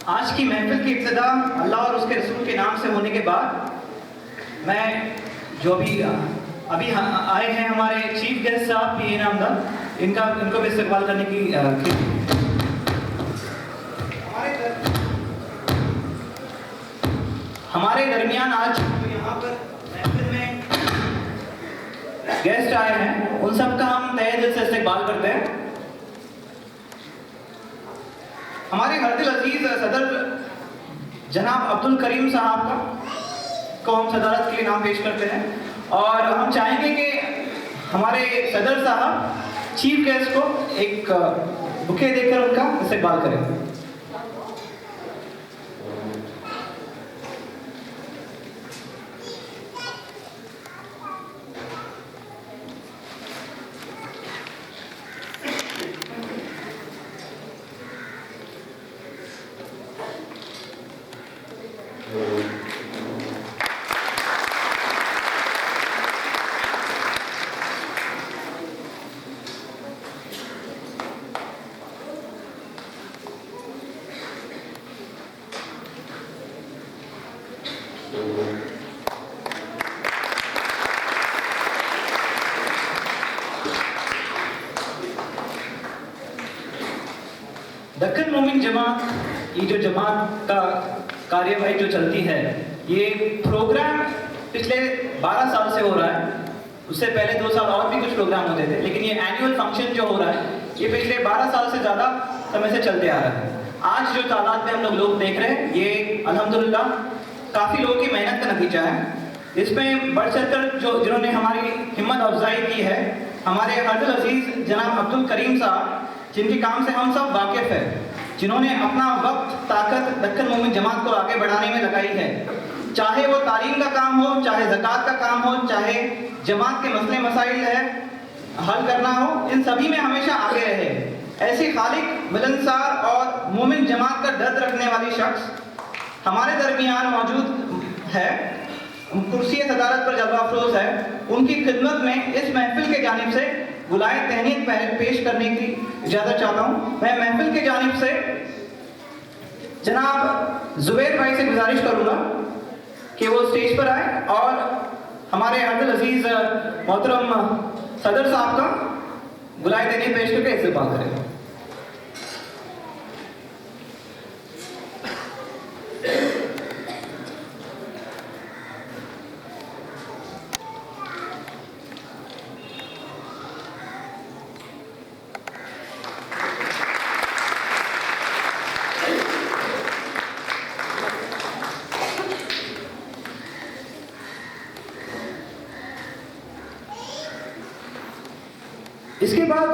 आज की महफिल की इब्तिदा अल्लाह और उसके रसूल के नाम से होने के बाद मैं जो भी अभी आए हैं हमारे चीफ गेस्ट साहब पी इनामदार, इनको भी इस्तेमाल करने की हमारे दरमियान आज यहाँ पर महफिल में गेस्ट आए हैं, उन सब का हम तहे दिल से इस्तेमाल करते हैं। हमारे हरदिल अजीज सदर जनाब अब्दुल करीम साहब को हम सदारत के लिए नाम पेश करते हैं और हम चाहेंगे कि हमारे सदर साहब चीफ गेस्ट को एक बुके देकर उनका इस्तेमाल करें। दक्कन मोमिन जमात, ये जो जमात का कार्यवाही जो चलती है, ये प्रोग्राम पिछले 12 साल से हो रहा है। उससे पहले 2 साल और भी कुछ प्रोग्राम होते थे, लेकिन ये एनुअल फंक्शन जो हो रहा है ये पिछले 12 साल से ज़्यादा समय से चलते आ रहा है। आज जो तादाद में हम लोग देख रहे हैं, ये अल्हम्दुलिल्लाह काफ़ी लोगों की मेहनत का नतीजा है। इसमें बढ़ चढ़कर जिन्होंने हमारी हिम्मत अफजाई की है, हमारे हरदिल अजीज जनाब अब्दुल करीम साहब, जिनके काम से हम सब वाकिफ है, जिन्होंने अपना वक्त ताकत दक्कन मोमिन जमात को आगे बढ़ाने में लगाई है। चाहे वो तालीम का काम हो, चाहे ज़कात का काम हो, चाहे जमात के मसले मसाइल है हल करना हो, इन सभी में हमेशा आगे रहे। ऐसे खालिक, मिलनसार और मोमिन जमात का दर्द रखने वाली शख्स हमारे दरमियान मौजूद है, कुर्सी सदारत पर जलवा अफरोज है। उनकी खिदमत में इस महफिल के जानिब से गुलाए तहनीत पेश करने की इजाज़त चाहता हूँ। मैं महफिल के जानिब से जनाब जुबैर भाई से गुजारिश करूँगा कि वो स्टेज पर आए और हमारे हरदिल अजीज मोहतरम सदर साहब का गुलाए तहनीत पेश करके इस्तेमाल करें। इसके बाद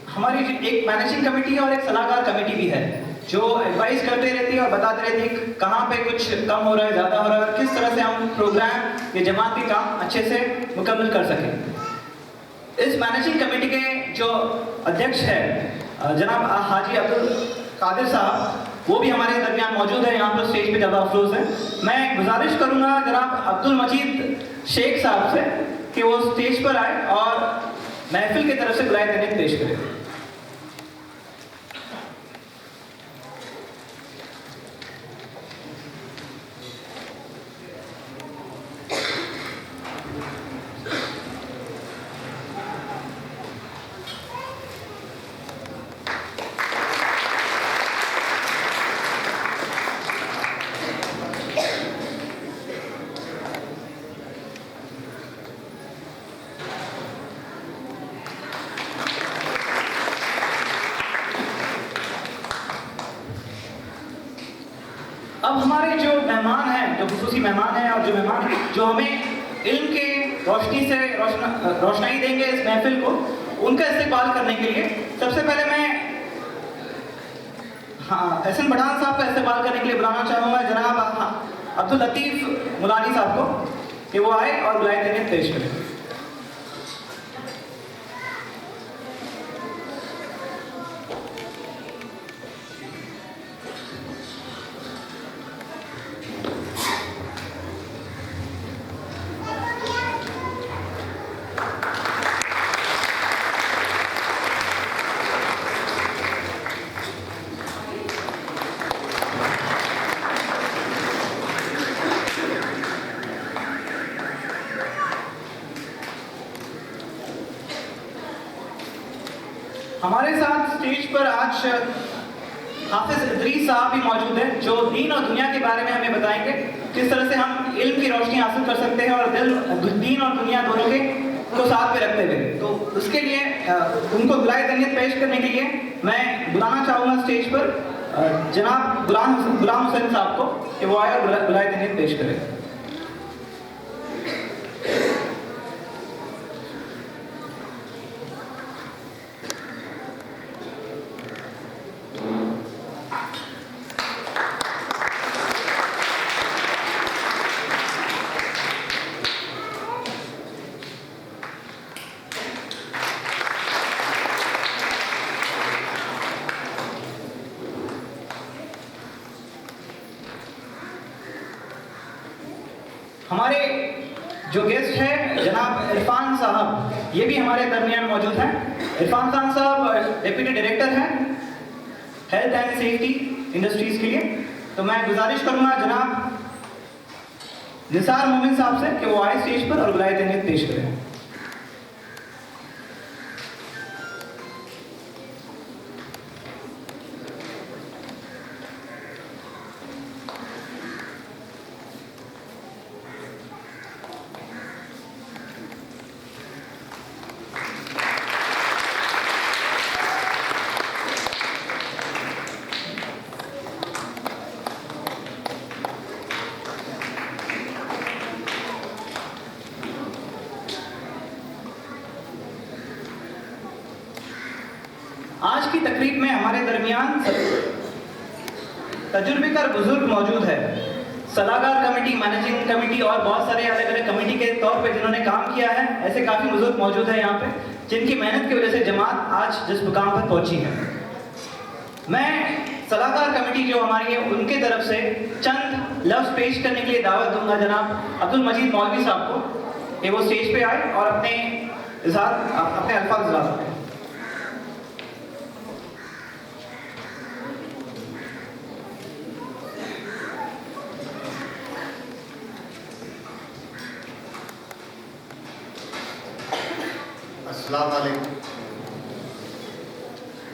हमारी एक मैनेजिंग कमेटी है और एक सलाहकार कमेटी भी है, जो एडवाइस करते रहती है और बताते रहती है कि कहाँ पे कुछ कम हो रहा है, ज़्यादा हो रहा है, किस तरह से हम प्रोग्राम या जमात के काम अच्छे से मुकम्मल कर सकें। इस मैनेजिंग कमेटी के जो अध्यक्ष है जनाब हाजी अब्दुल कादिर साहब, वो भी हमारे दरमियान मौजूद है, यहाँ पर स्टेज पे ज़्यादा अफरोज है। मैं गुजारिश करूँगा जनाब अब्दुल मजीद शेख साहब से कि वो स्टेज पर आए और महफिल की तरफ से गुलाए तहनीत पेश करें। अब हमारे जो मेहमान हैं, जो खुसूसी मेहमान हैं और जो मेहमान जो हमें इल्म के रोशनी से रोशनाई देंगे इस महफिल को, उनका इस्तेमाल करने के लिए सबसे पहले मैं एहसन पठान साहब का इस्तेमाल करने के लिए बुलाना चाहूँगा जनाब अब्दुल लतीफ़ मुलानी साहब को कि वो आए और गुलाए तहनीत पेश करें। हमारे साथ स्टेज पर आज हाफिज इदरीस साहब भी मौजूद हैं, जो दीन और दुनिया के बारे में हमें बताएंगे किस तरह से हम इल्म की रोशनी हासिल कर सकते हैं और दीन और दुनिया दोनों के को साथ में रखते हुए। तो उसके लिए उनको बुलाए तनीयत पेश करने के लिए मैं बुलाना चाहूँगा स्टेज पर जनाब गुलाम हुसैन साहब को कि वो आए और बुलाए तनीयत पेश करें। हमारे जो गेस्ट हैं जनाब इरफान साहब, ये भी हमारे दरमियान मौजूद हैं। इरफान खान साहब डिप्टी डायरेक्टर हैं हेल्थ एंड सेफ्टी इंडस्ट्रीज के लिए। तो मैं गुजारिश करूंगा जनाब निसार मोमिन साहब से कि वो आए स्टेज पर और बुलाए तनीयत पेश करें। आज की तकरीब में हमारे दरमियान तजुर्बेकार बुजुर्ग मौजूद है, सलाहकार कमेटी, मैनेजिंग कमेटी और बहुत सारे अलग अलग कमेटी के तौर पे जिन्होंने काम किया है, ऐसे काफ़ी बुजुर्ग मौजूद हैं यहाँ पे, जिनकी मेहनत की वजह से जमात आज जिस मुकाम पर पहुंची है। मैं सलाहकार कमेटी जो हमारी है उनके तरफ से चंद लफ्ज पेश करने के लिए दावत दूंगा जनाब अब्दुल मजीद मौलवी साहब को कि वो स्टेज पे आए और अपने अल्फाज इज़हार करें। अस्सलाम वालेकुम।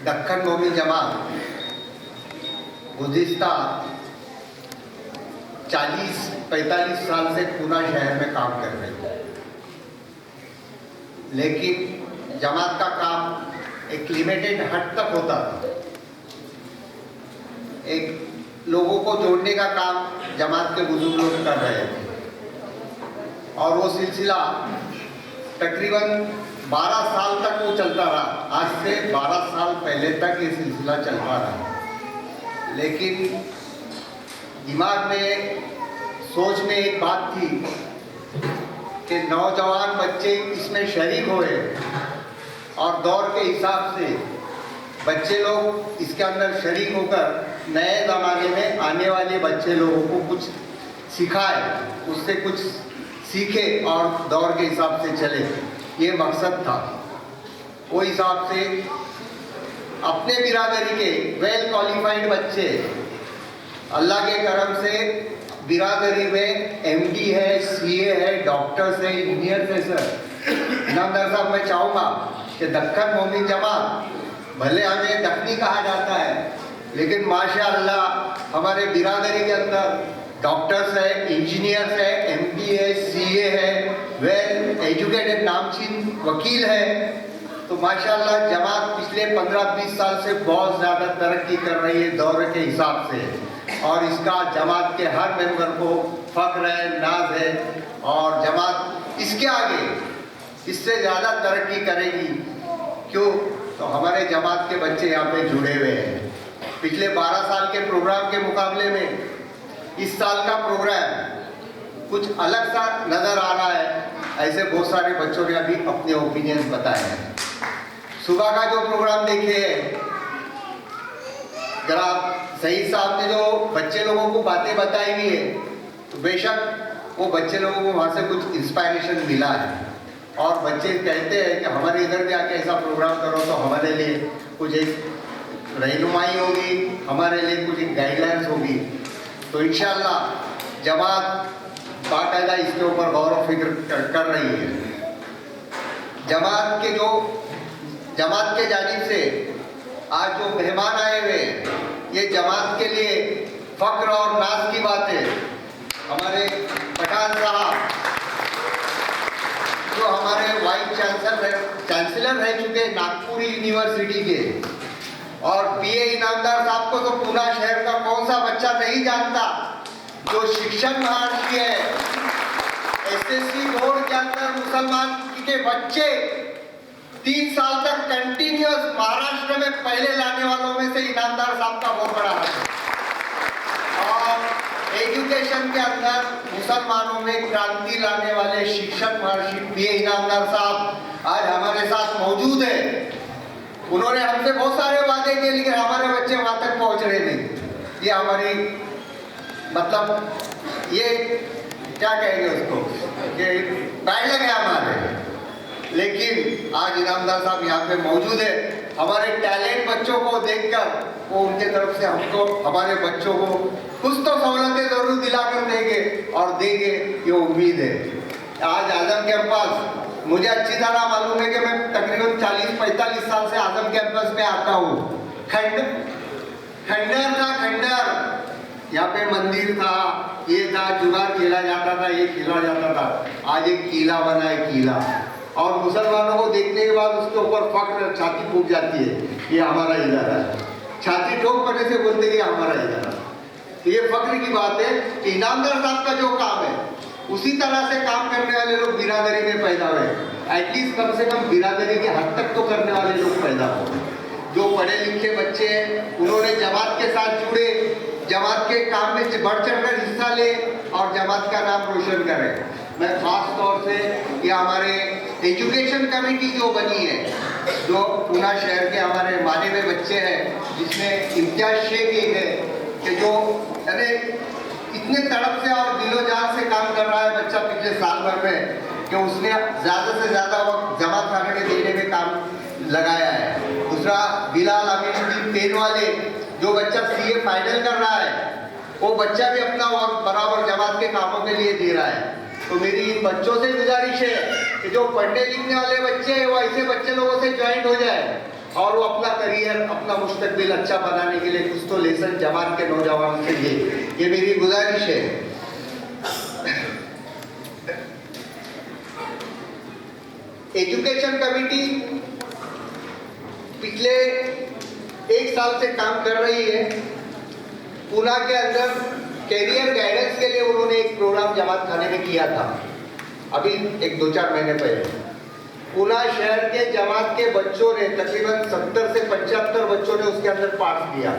दक्कन मोमिन जमात गुज़िश्ता 40-45 साल से पूना शहर में काम कर रही है, लेकिन जमात का काम एक लिमिटेड हद तक होता था। एक लोगों को जोड़ने का काम जमात के बुजुर्ग लोग कर रहे थे और वो सिलसिला तकरीबन 12 साल तक वो चलता रहा। आज से 12 साल पहले तक ये सिलसिला चलता रहा, लेकिन दिमाग में सोच में एक बात थी कि नौजवान बच्चे इसमें शरीक हुए और दौर के हिसाब से बच्चे लोग इसके अंदर शरीक होकर नए ज़माने में आने वाले बच्चे लोगों को कुछ सिखाए, उससे कुछ सीखे और दौर के हिसाब से चले, ये मकसद था। वो हिसाब से अपने बिरादरी के वेल क्वालिफाइड बच्चे, अल्लाह के करम से बिरादरी में एमडी है, सीए है, डॉक्टर्स है, इंजीनियर्स है। सर इनामदार साहब, मैं चाहूँगा कि दक्कन मोमिन जमात, भले हमें दक्कनी कहा जाता है, लेकिन माशाअल्लाह हमारे बिरादरी के अंदर डॉक्टर्स है, इंजीनियर्स है, एमडी है, सीए है, वेल एजुकेटेड नामचीन वकील है। तो माशाअल्लाह जमात पिछले 15-20 साल से बहुत ज़्यादा तरक्की कर रही है दौर के हिसाब से, और इसका जमात के हर मेंबर को फ़ख्र है, नाज है, और जमात इसके आगे इससे ज़्यादा तरक्की करेगी। क्यों? तो हमारे जमात के बच्चे यहाँ पे जुड़े हुए हैं। पिछले 12 साल के प्रोग्राम के मुकाबले में इस साल का प्रोग्राम कुछ अलग सा नज़र आ रहा है। ऐसे बहुत सारे बच्चों ने अभी अपने ओपिनियन बताए हैं। सुबह का जो प्रोग्राम देखे हैं, जनाब सईद साहब ने जो बच्चे लोगों को बातें बताई हुई है, तो बेशक वो बच्चे लोगों को वहाँ से कुछ इंस्पायरेशन मिला है, और बच्चे कहते हैं कि हमारे इधर भी आके ऐसा प्रोग्राम करो तो हमारे लिए कुछ एक रहनुमाई होगी, हमारे लिए कुछ एक गाइडलाइंस होगी। तो इंशाअल्लाह जमात बाकायदा इसके ऊपर गौर व फिक्र कर रही है। जमात के जो जमात के जानिब से आज जो मेहमान आए हुए हैं, ये जमात के लिए फख्र और नाज की बात है। हमारे पठान साहब जो हमारे वाइस चांसलर रह चुके नागपुर यूनिवर्सिटी के, और पीए इनामदार साहब को तो पूना शहर का कौन सा बच्चा नहीं जानता, जो शिक्षण महर्षि है। एसएससी बोर्ड के अंदर मुसलमान के बच्चे 3 साल तक कंटिन्यूअस महाराष्ट्र में पहले लाने वालों में से इनामदार साहब का बहुत बड़ा हाथ है। और एजुकेशन के अंदर मुसलमानों में क्रांति लाने वाले शिक्षक महर्षि पीए इनामदार साहब आज हमारे साथ मौजूद है। उन्होंने हमसे बहुत सारे वादे किए, लेकिन हमारे बच्चे वहां तक पहुंच रहे नहीं। ये हमारी मतलब ये क्या कहेंगे उसको, ये बैड लग है हमारे। लेकिन आज इनामदार साहब यहाँ पे मौजूद है। हमारे टैलेंट बच्चों को देखकर वो उनके तरफ से हमको, हमारे बच्चों को कुछ तो सहूलतें जरूर दिलाकर देंगे और देंगे, ये उम्मीद है। आज आजम कैंपस, मुझे अच्छी तरह मालूम है कि मैं तकरीबन 40-45 साल से आजम कैंपस में आता हूँ। खंडर था, खंडर, यहाँ पे मंदिर था, ये था, जुगार खेला जाता था, ये खेला जाता था। आज एक किला बना है, किला। और मुसलमानों को देखने के बाद उसके ऊपर फख्र, छाती फूक जाती है, ये हमारा इदारा है। छाती ठोक पड़ने से बोलते कि हमारा इदारा। तो ये फख्र की बात है कि इनामदार साहब का जो काम है, उसी तरह से काम करने वाले लोग बिरादरी में पैदा हुए। एटलीस्ट कम से कम बिरादरी के हद तक तो करने वाले लोग पैदा हो। जो पढ़े लिखे बच्चे हैं, उन्होंने जमात के साथ जुड़े, जमात के काम में बढ़ चढ़कर हिस्सा ले और जमात का नाम रोशन करें। मैं खास तौर से ये हमारे एजुकेशन कमेटी जो बनी है, जो पूना शहर के हमारे माने हुए बच्चे हैं, जिसमें इम्तियाज शेख एक है कि जो अरे इतने तड़प से और दिलो जान से काम कर रहा है बच्चा पिछले साल भर में, कि उसने ज़्यादा से ज़्यादा वक्त जमात खाने में देने में काम लगाया है। दूसरा बिलाल अमीनुद्दीन पेन वाले, जो बच्चा सीए फाइनल कर रहा है, वो बच्चा भी अपना वक्त बराबर जमात के कामों के लिए दे रहा है। तो मेरी इन बच्चों से गुजारिश है कि जो पढ़ने लिखने वाले बच्चे हैं, वो ऐसे बच्चे लोगों से ज्वाइन हो जाए और वो अपना करियर, अपना मुस्तकबिल अच्छा बनाने के लिए कुछ तो लेसन जमात के नौजवान से ले। ये मेरी गुजारिश है। एजुकेशन कमेटी पिछले 1 साल से काम कर रही है। पूना के अंदर कैरियर गाइडेंस के लिए उन्होंने एक प्रोग्राम जमात खाने में किया था, अभी 1-2-4 महीने पहले। पूना शहर के जमात के बच्चों ने तकरीबन 70 से 75 बच्चों ने उसके अंदर पार्ट किया,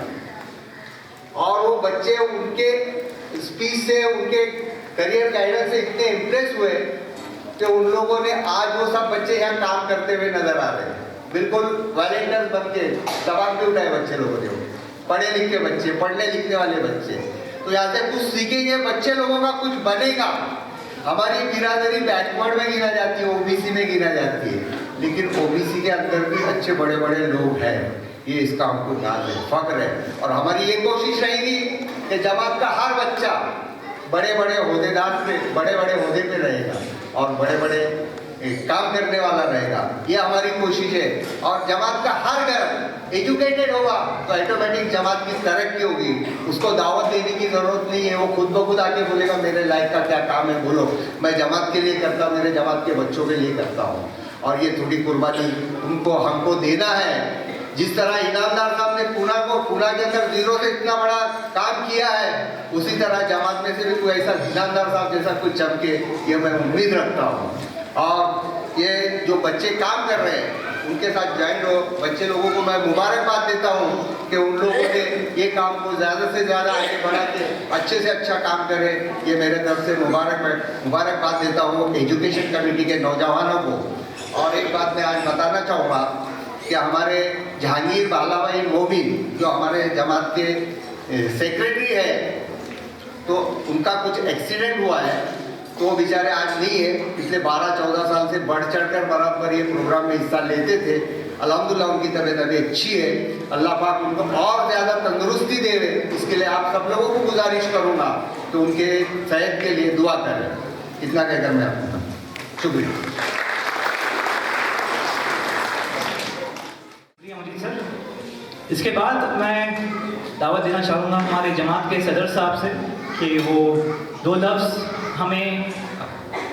और वो बच्चे उनके स्पीच से, उनके करियर गाइडेंस से इतने इम्प्रेस हुए कि उन लोगों ने, आज वो सब बच्चे यहाँ काम करते हुए नजर आ रहे हैं। बिल्कुल वॉलेंटियर्स बन के दबाव भी उठाए बच्चे लोगों ने, पढ़े लिखे बच्चे, पढ़ने लिखने वाले बच्चे। तो यहाँ से कुछ सीखेंगे, बच्चे लोगों का कुछ बनेगा। हमारी बिरादरी बैकवर्ड में गिना जाती है, ओबीसी में गिना जाती है, लेकिन ओबीसी के अंदर भी अच्छे बड़े बड़े लोग हैं। ये इसका हमको नाज है, फख्र है। और हमारी ये कोशिश रहेगी कि जमात का हर बच्चा बड़े बड़े ओहदेदार पे, बड़े बड़े ओहदे पे रहेगा और बड़े बड़े काम करने वाला रहेगा। ये हमारी कोशिश है। और जमात का हर घर एजुकेटेड होगा तो ऑटोमेटिक जमात की तरक्की होगी। उसको दावत देने की जरूरत नहीं है, वो खुद ब खुद आके बोलेगा मेरे लाइफ का क्या काम है, बोलो, मैं जमात के लिए करता हूँ, मेरे जमात के बच्चों के लिए करता हूँ। और ये थोड़ी कुर्बानी उनको, हमको देना है। जिस तरह इनामदार साहब ने पूना के अंदर 0 से इतना बड़ा काम किया है, उसी तरह जमात में से भी कोई ऐसा इनामदार साहब जैसा कोई चमके, ये मैं उम्मीद रखता हूँ। और ये जो बच्चे काम कर रहे हैं, उनके साथ ज्वाइन हो, बच्चे लोगों को मैं मुबारकबाद देता हूँ कि उन लोगों ने ये काम को ज़्यादा से ज़्यादा आगे बढ़ा के अच्छे से अच्छा काम करें। ये मेरे तरफ से मुबारकबाद देता हूँ एजुकेशन कमेटी के नौजवानों को। और एक बात मैं आज बताना चाहूँगा कि हमारे जहांगीर बालाभाई मोमिन, जो हमारे जमात के सेक्रेटरी है, तो उनका कुछ एक्सीडेंट हुआ है, तो वो बेचारे आज नहीं है। पिछले 12-14 साल से बढ़ चढ़कर बराबर ये प्रोग्राम में हिस्सा लेते थे। अल्हम्दुलिल्लाह उनकी तबीयत अभी अच्छी है। अल्लाह पाक उनको और ज़्यादा तंदुरुस्ती देवे, इसके लिए आप सब लोगों को गुजारिश करूँगा कि उनके सेहत के लिए दुआ करें। इतना कहकर मैं आपको शुक्रिया। इसके बाद मैं दावत देना चाहूँगा हमारे जमात के सदर साहब से कि वो 2 लफ्ज़ हमें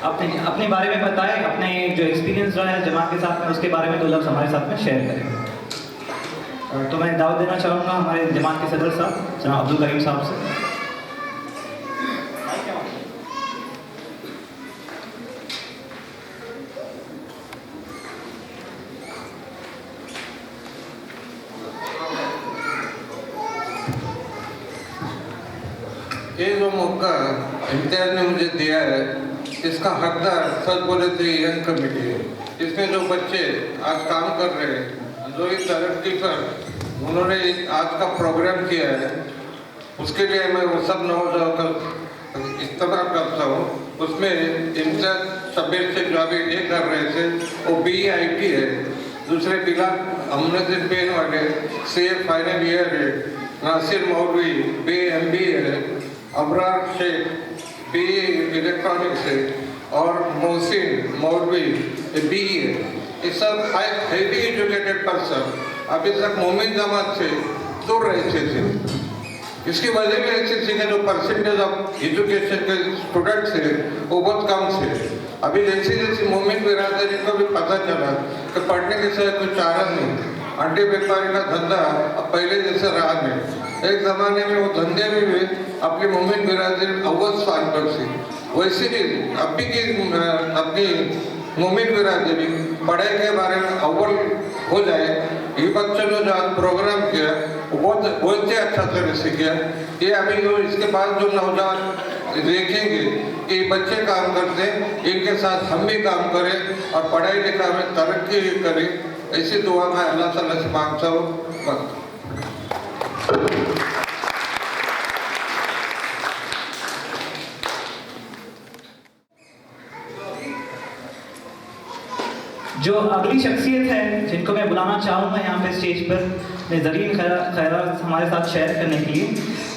अपने बारे में बताएं, अपने जो एक्सपीरियंस रहा है जमात के साथ में उसके बारे में 2 लफ्ज़ हमारे साथ में शेयर करें। तो मैं दावत देना चाहूँगा हमारे जमात के सदर साहब जनाब अब्दुल करीम साहब से। ये जो मौका इम्तियाज ने मुझे दिया है इसका हकदार सच बोले तो यंग कमेटी है। इसमें जो बच्चे आज काम कर रहे हैं, जो इस तरक्की पर उन्होंने आज का प्रोग्राम किया है, उसके लिए मैं वो सब नौजवानों का इस्तेमाल करता हूँ। उसमें इम्तियाज शबीर से जो अभी ये कर रहे थे वो BIT है, दूसरे बिलाल अमनुद्दीन पेन वाले CA फाइनल ईयर है, नासिर मौलवी BMBA है, अबरार शेख BE इलेक्ट्रॉनिक्स है और मोहसिन मौलवी BE है। ये सब हाईली एजुकेटेड पर्सन अभी तक मोमिन जमात से दूर रहते थे। इसकी वजह भी ऐसी थी कि जो परसेंटेज ऑफ एजुकेशन के स्टूडेंट्स थे वो बहुत कम थे। अभी जैसे जैसे मोमिन बिरादरी को भी पता चला कि पढ़ने के सिवा कुछ चारा नहीं, अंडे व्यापारी का धंधा अब पहले जैसे रहा नहीं। एक ज़माने में वो धंधे में भी अपनी मोमिन बिरादरी अव्वल स्थान पर थी, वैसे भी अभी की अपनी मोमिन बिरादरी पढ़ाई के बारे में अव्वल हो जाए। ये बच्चों ने जो आज प्रोग्राम किया वो बहुत ही अच्छा तरह से किया। ये अभी जो इसके बाद जो नौजवान देखेंगे कि बच्चे काम करते हैं, इनके साथ हम भी काम करें और पढ़ाई लिखाई में तरक्की करें, ऐसी दुआ मैं अल्लाह ताला से मांगता हूँ। जो अगली शख्सियत है जिनको मैं बुलाना चाहूँगा यहाँ पे स्टेज पर अपने ज़रीन ख़यालात हमारे साथ शेयर करने के लिए,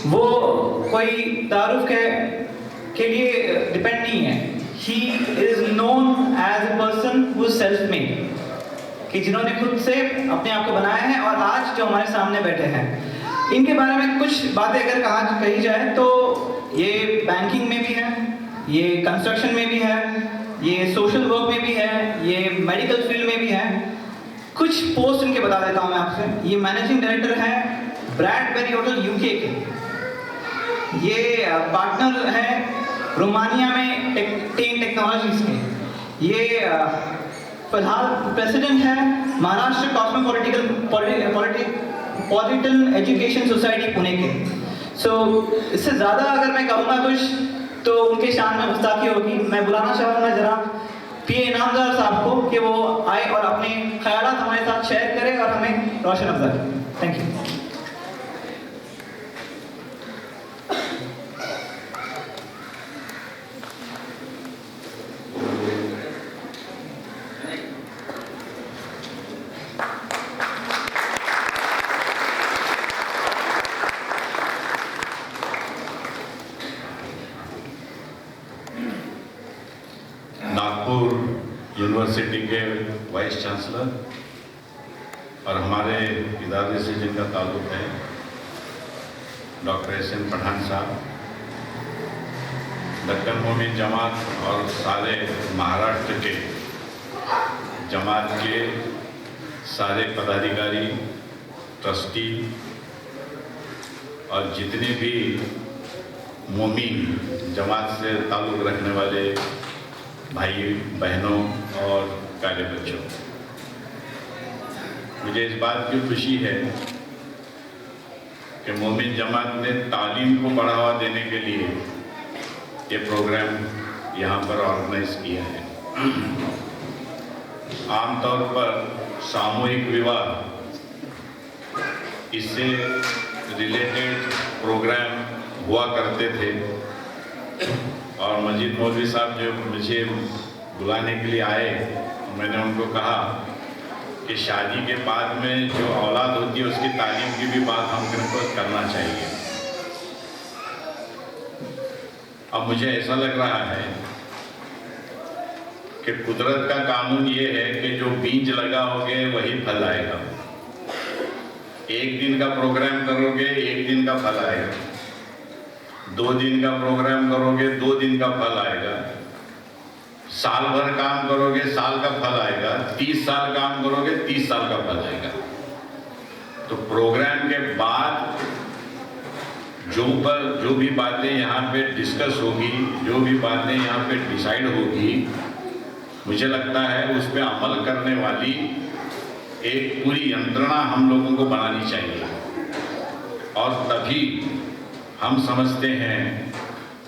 वो कोई तारुफ के लिए डिपेंड नहीं है। He is known as a person who self made, कि जिन्होंने खुद से अपने आप को बनाया है और आज जो हमारे सामने बैठे हैं। इनके बारे में कुछ बातें अगर कही जाए तो ये बैंकिंग में भी है, ये कंस्ट्रक्शन में भी है, ये सोशल वर्क में भी है, ये मेडिकल फील्ड में भी है। कुछ पोस्ट इनके बता देता हूँ मैं आपसे। ये मैनेजिंग डायरेक्टर है ब्रैडबेरी होटल UK के। ये पार्टनर है रोमानिया में टेन टेक्नोलॉजीज के। ये फिलहाल प्रेसिडेंट है Maharashtra cosmopolitan education society Pune के। इससे ज़्यादा अगर मैं कहूँगा कुछ तो उनके शान में गुस्ताखी होगी। मैं बुलाना चाहूँगा जनाब PA इनामदार साहब को कि वो आए और अपने ख्यालात हमारे साथ शेयर करें और हमें रोशन अफजा करें। Thank you. यूनिवर्सिटी के वाइस चांसलर और हमारे इदारे से जिनका ताल्लुक़ है डॉक्टर SM पठान साहब, दक्कन मोमिन जमात और सारे महाराष्ट्र के जमात के सारे पदाधिकारी, ट्रस्टी और जितने भी मोमिन जमात से ताल्लुक़ रखने वाले भाई बहनों और प्यारे बच्चों, मुझे इस बात की खुशी है कि मोमिन जमात ने तालीम को बढ़ावा देने के लिए ये प्रोग्राम यहाँ पर ऑर्गेनाइज किया है। आमतौर पर सामूहिक विवाह इससे रिलेटेड प्रोग्राम हुआ करते थे और मजीद मौलवी साहब जो मुझे बुलाने के लिए आए, मैंने उनको कहा कि शादी के बाद में जो औलाद होती है उसकी तालीम की भी बात हमको करना चाहिए। अब मुझे ऐसा लग रहा है कि कुदरत का कानून ये है कि जो बीज लगाओगे वही फल आएगा। एक दिन का प्रोग्राम करोगे, एक दिन का फल आएगा। 2 दिन का प्रोग्राम करोगे, 2 दिन का फल आएगा। साल भर काम करोगे, साल का फल आएगा। 30 साल काम करोगे, 30 साल का फल आएगा। तो प्रोग्राम के बाद जो भी बातें यहाँ पे डिस्कस होगी, जो भी बातें यहाँ पे डिसाइड होगी, मुझे लगता है उस पर अमल करने वाली एक पूरी यंत्रणा हम लोगों को बनानी चाहिए। और तभी हम समझते हैं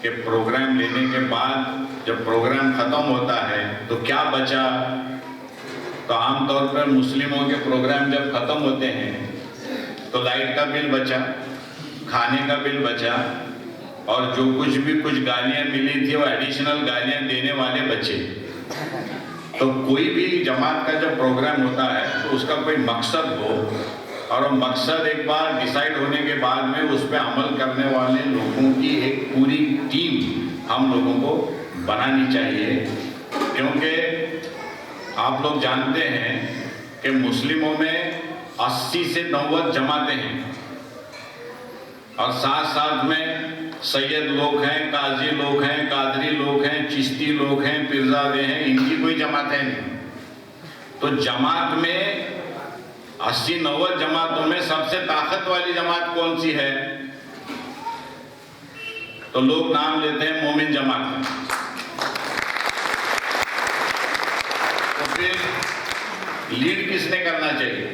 कि प्रोग्राम लेने के बाद जब प्रोग्राम खत्म होता है तो क्या बचा। तो आमतौर पर मुस्लिमों के प्रोग्राम जब खत्म होते हैं तो लाइट का बिल बचा, खाने का बिल बचा, और जो कुछ गालियां मिली थी वो एडिशनल गालियां देने वाले बचे। तो कोई भी जमात का जब प्रोग्राम होता है तो उसका कोई मकसद हो, और वो मकसद एक बार डिसाइड होने के बाद में उस पर अमल करने वाले लोगों की एक पूरी टीम हम लोगों को बनानी चाहिए। क्योंकि आप लोग जानते हैं कि मुस्लिमों में 80 से 90 जमातें हैं, और साथ साथ में सैयद लोग हैं, काजी लोग हैं, कादरी लोग हैं, चिश्ती लोग हैं, पीरजादे हैं, इनकी कोई जमात है नहीं। तो जमात में 80-90 जमातों में सबसे ताकत वाली जमात कौन सी है? तो लोग नाम लेते हैं मोमिन जमात। तो फिर लीड किसने करना चाहिए?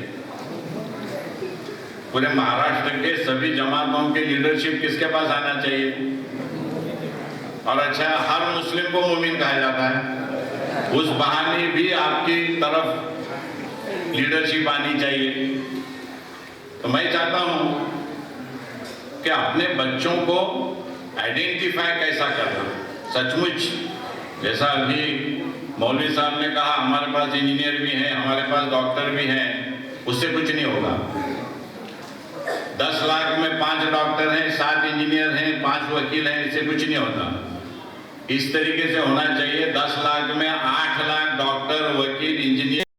पूरे महाराष्ट्र के सभी जमातों के लीडरशिप किसके पास आना चाहिए? और अच्छा, हर मुस्लिम को मोमिन कहा जाता है, उस बहाने भी आपकी तरफ लीडरशिप आनी चाहिए। तो मैं चाहता हूं कि अपने बच्चों को आइडेंटिफाई कैसा करना। सचमुच जैसा अभी मौलवी साहब ने कहा, हमारे पास इंजीनियर भी हैं, हमारे पास डॉक्टर भी हैं, उससे कुछ नहीं होगा। 10 लाख में 5 डॉक्टर हैं, 7 इंजीनियर हैं, 5 वकील हैं, इससे कुछ नहीं होता। इस तरीके से होना चाहिए, 10 लाख में 8 लाख डॉक्टर, वकील, इंजीनियर